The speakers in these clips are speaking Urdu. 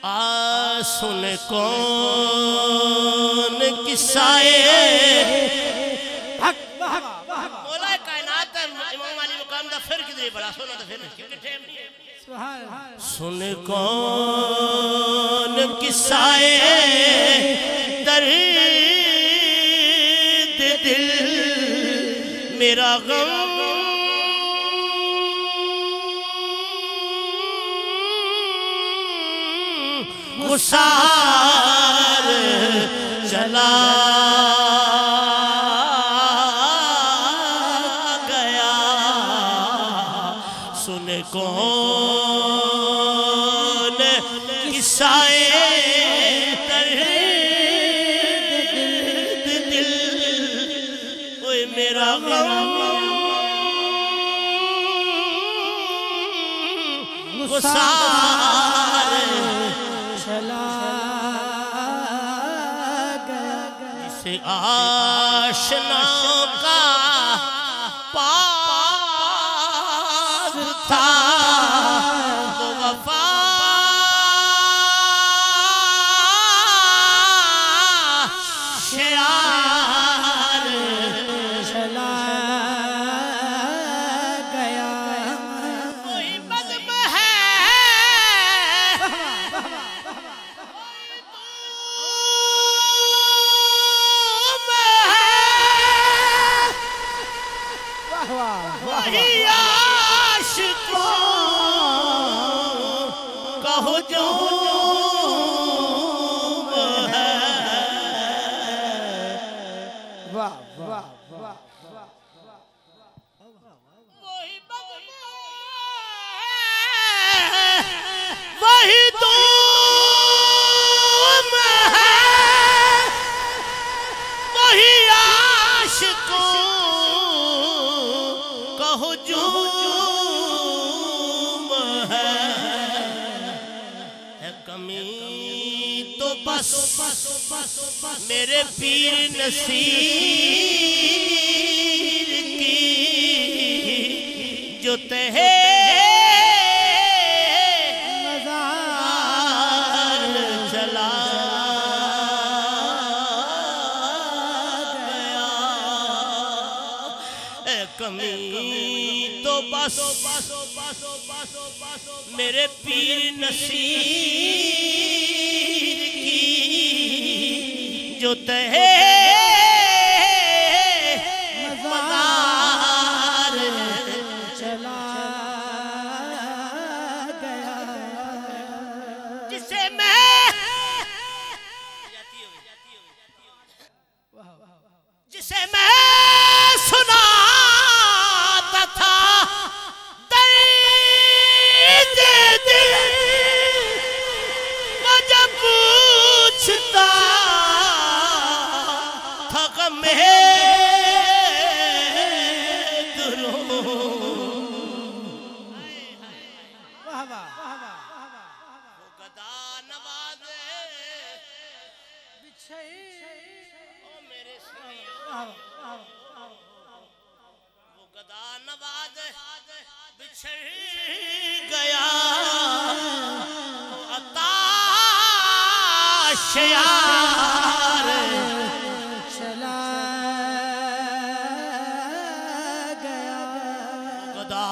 سن کون قصائے مولا کائنات امام علی مقام دا پھر کدھر بڑا سونا دا پھر کیونکہ ٹیم نہیں ہے سن کون قصائے درد دل میرا غم گسار چلا گیا سن کون قصائے درد دل اوے میرا غم گسار چلا گیا جسے آشنا کا پاس تھا وہ وفا شیار چلا گیا کوئی بزم ہے وہی عاشقوں کا ہجوم ہے وہی بغم ہے وہی دوم ہے وہی عاشقوں ہجوم ہے کمی تو بس میرے پیر نصیر کی جو تہے مزار چلا گیا کمی تو بس میرے پیر نصیر کی جو تہے مزار چلا گیا جسے میں سنا بچھڑ گیا عطا شیار چلا گیا خدا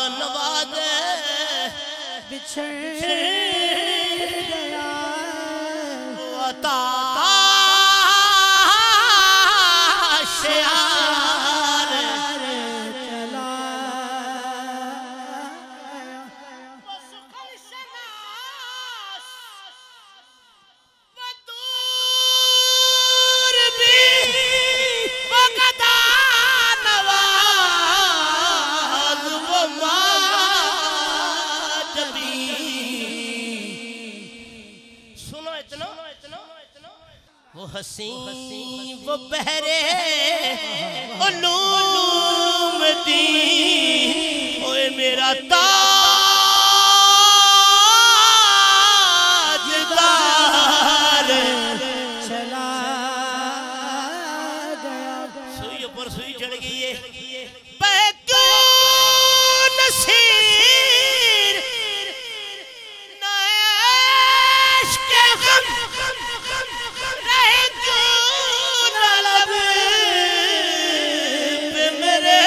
نواز بچھڑ گیا عطا وہ حسین وہ بہرے علوم دین اوے میرا تاجدار چلا گیا سوئی اوپر سوئی چڑھ گئی ہے بہکو نصیر نئے رہ کیوں نہ لب پہ میرے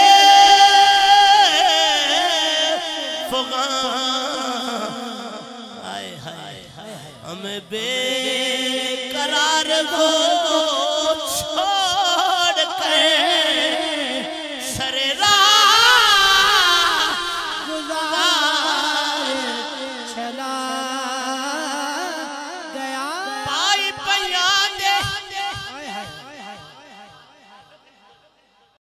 فغان آئے ہائے ہمیں بے قرار ہو